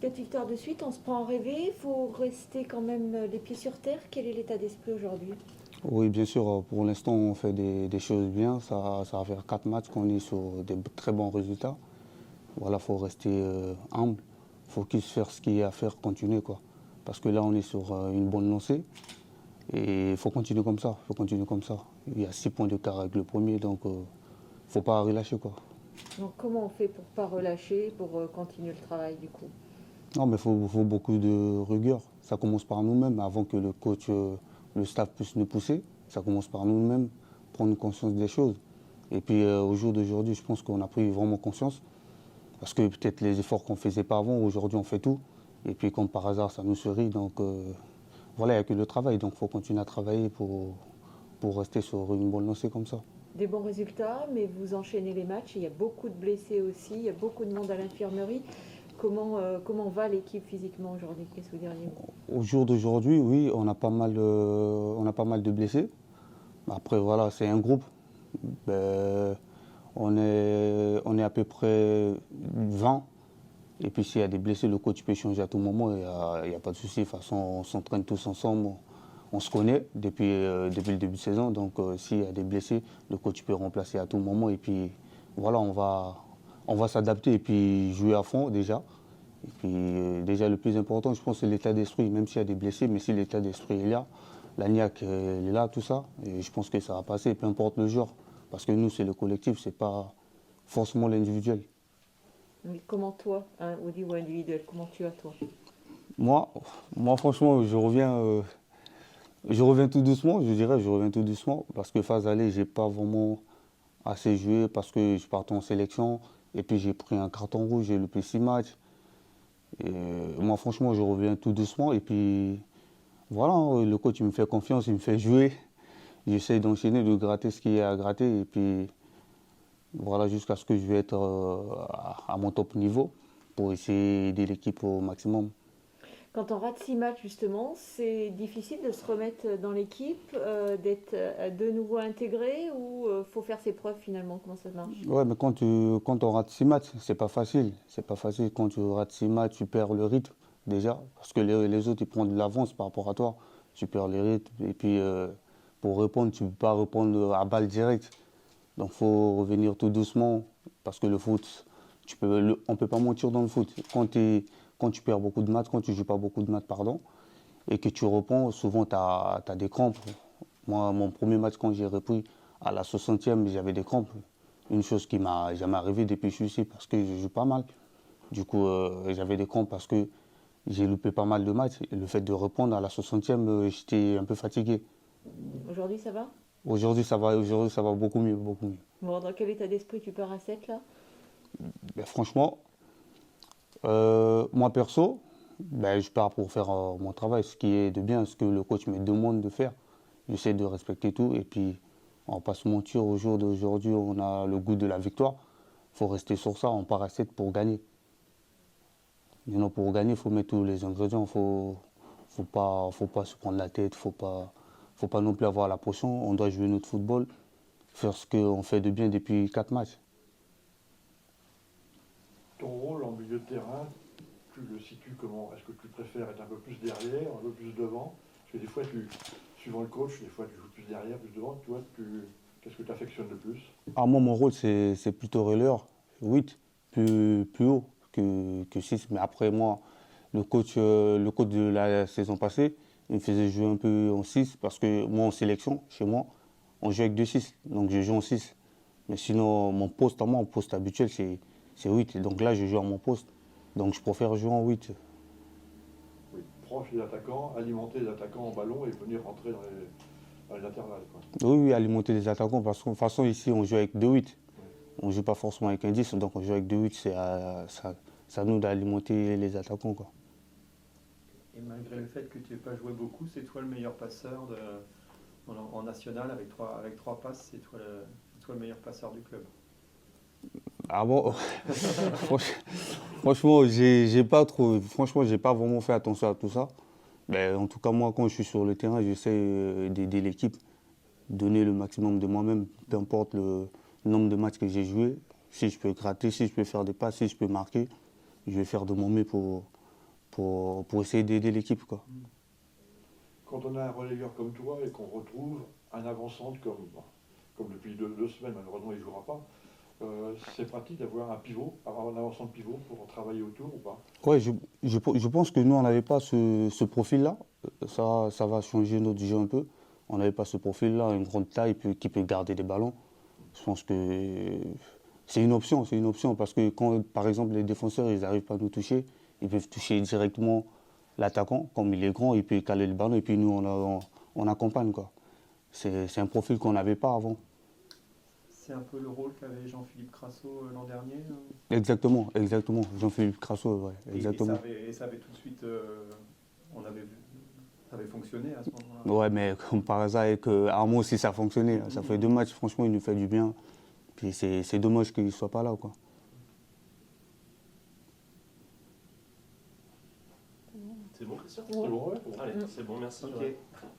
4 victoires de suite, on se prend en rêver, il faut rester quand même les pieds sur terre. Quel est l'état d'esprit aujourd'hui? Oui, bien sûr, pour l'instant, on fait des choses bien. Ça va faire 4 matchs qu'on est sur des très bons résultats. Voilà, il faut rester humble, focus, faire ce qu'il y a à faire, continuer, quoi. Parce que là, on est sur une bonne lancée et il faut continuer comme ça. Faut continuer comme ça. Il y a 6 points d'écart avec le premier, donc il ne faut pas relâcher, quoi. Donc comment on fait pour ne pas relâcher, pour continuer le travail du coup? Non, mais faut beaucoup de rigueur. Ça commence par nous-mêmes avant que le coach, le staff puisse nous pousser. Ça commence par nous-mêmes, prendre conscience des choses. Et puis au jour d'aujourd'hui, je pense qu'on a pris vraiment conscience. Parce que peut-être les efforts qu'on ne faisait pas avant, aujourd'hui on fait tout. Et puis comme par hasard, ça nous sourit. Donc voilà, il n'y a que le travail. Donc il faut continuer à travailler pour rester sur une bonne lancée comme ça. Des bons résultats, mais vous enchaînez les matchs. Il y a beaucoup de blessés aussi, il y a beaucoup de monde à l'infirmerie. Comment va l'équipe physiquement aujourd'hui? Qu'est-ce que vous diriez? Au jour d'aujourd'hui, oui, on a pas mal de blessés. Après voilà, c'est un groupe. Ben, on est à peu près 20. Et puis s'il y a des blessés, le coach peut changer à tout moment. Il y a pas de souci. De toute façon, on s'entraîne tous ensemble. On se connaît depuis le début de saison. Donc s'il y a des blessés, le coach peut remplacer à tout moment. Et puis voilà, on va s'adapter et puis jouer à fond déjà. Et puis déjà le plus important, je pense, c'est l'état d'esprit. Même s'il y a des blessés, mais si l'état d'esprit est là, la niaque elle est là, tout ça. Et je pense que ça va passer, peu importe le genre. Parce que nous, c'est le collectif, c'est pas forcément l'individuel. Mais comment toi, hein, au niveau individuel, comment tu as toi? Moi, moi franchement, je reviens tout doucement, je dirais, je reviens tout doucement. Parce que phase aller, j'ai pas vraiment assez joué parce que je partais en sélection. Et puis j'ai pris un carton rouge, j'ai loupé 6 matchs. Et moi, franchement, je reviens tout doucement. Et puis voilà, hein, le coach il me fait confiance, il me fait jouer. J'essaie d'enchaîner, de gratter ce qu'il y a à gratter. Et puis voilà, jusqu'à ce que je vais être à mon top niveau pour essayer d'aider l'équipe au maximum. Quand on rate 6 matchs, justement, c'est difficile de se remettre dans l'équipe, d'être de nouveau intégré ou faut faire ses preuves finalement? Comment ça marche? Ouais, mais quand on rate 6 matchs, c'est pas facile. C'est pas facile. Quand tu rates 6 matchs, tu perds le rythme déjà. Parce que les autres, ils prennent de l'avance par rapport à toi. Tu perds le rythme. Et puis, pour répondre, tu ne peux pas répondre à balle directe. Donc, il faut revenir tout doucement. Parce que le foot, on ne peut pas mentir dans le foot. Quand tu perds beaucoup de matchs, quand tu joues pas beaucoup de matchs, pardon, et que tu reprends, souvent, tu as des crampes. Moi, mon premier match, quand j'ai repris à la 60e, j'avais des crampes. Une chose qui m'a jamais arrivé depuis que je suis ici, parce que je joue pas mal. Du coup, j'avais des crampes parce que j'ai loupé pas mal de matchs. Et le fait de reprendre à la 60e, j'étais un peu fatigué. Aujourd'hui, ça va? Aujourd'hui, ça va beaucoup mieux, beaucoup mieux. Bon, dans quel état d'esprit tu pars à 7 là? Ben, franchement, moi perso, ben, je pars pour faire mon travail, ce qui est de bien, ce que le coach me demande de faire. J'essaie de respecter tout et puis on va pas se mentir, au jour d'aujourd'hui, on a le goût de la victoire. Il faut rester sur ça, on part à 7 pour gagner. Maintenant, pour gagner, il faut mettre tous les ingrédients, faut pas se prendre la tête, faut pas non plus avoir la pression. On doit jouer notre football, faire ce qu'on fait de bien depuis 4 matchs. Ton rôle en milieu de terrain, tu le situes comment? Est-ce que tu préfères être un peu plus derrière, un peu plus devant? Parce que des fois, suivant le coach, des fois tu joues plus derrière, plus devant. Toi, qu'est-ce que tu affectionnes le plus? Ah, moi, mon rôle, c'est plutôt releur, 8, plus haut que 6. Mais après, moi, le coach de la saison passée, il me faisait jouer un peu en 6 parce que moi, en sélection, chez moi, on joue avec 2-6. Donc, je joue en 6. Mais sinon, mon poste habituel, c'est 8. Et donc là, je joue à mon poste. Donc, je préfère jouer en 8. Oui, proche des attaquants, alimenter les attaquants en ballon et venir rentrer dans les intervalles, quoi. Oui, oui, alimenter les attaquants parce que de toute façon, ici, on joue avec 2-8. Ouais. On ne joue pas forcément avec un 10, donc on joue avec 2-8. C'est à nous d'alimenter les attaquants, quoi. Et malgré le fait que tu n'aies pas joué beaucoup, c'est toi le meilleur passeur en national avec trois passes, c'est toi le meilleur passeur du club. Ah bon? Franchement, j'ai pas vraiment fait attention à tout ça. Mais en tout cas, moi, quand je suis sur le terrain, j'essaie d'aider l'équipe, donner le maximum de moi-même, peu importe le nombre de matchs que j'ai joué. Si je peux gratter, si je peux faire des passes, si je peux marquer, je vais faire de mon mieux pour essayer d'aider l'équipe, quoi. Quand on a un relayeur comme toi et qu'on retrouve un avant-centre comme depuis deux semaines, malheureusement il ne jouera pas, c'est pratique d'avoir un pivot, avoir un avant-centre pivot pour travailler autour ou pas? Ouais, je pense que nous, on n'avait pas ce profil-là. Ça va changer notre jeu un peu. On n'avait pas ce profil-là, une grande taille qui peut garder des ballons. Je pense que c'est une option parce que quand, par exemple, les défenseurs, ils n'arrivent pas à nous toucher, ils peuvent toucher directement l'attaquant. Comme il est grand, il peut caler le ballon et puis nous, on accompagne, quoi. C'est un profil qu'on n'avait pas avant. C'est un peu le rôle qu'avait Jean-Philippe Crasso l'an dernier. Exactement. Jean-Philippe Crasso, ouais, Et exactement. ça avait tout de suite, ça avait fonctionné à ce moment-là. Ouais, mais comme par hasard, avec Armand aussi, ça a fonctionné. Ça fait 2 matchs, franchement, il nous fait du bien. Puis c'est dommage qu'il ne soit pas là, quoi. C'est bon, Christian? C'est bon, ouais. Allez, c'est bon, merci. Ok. Ouais.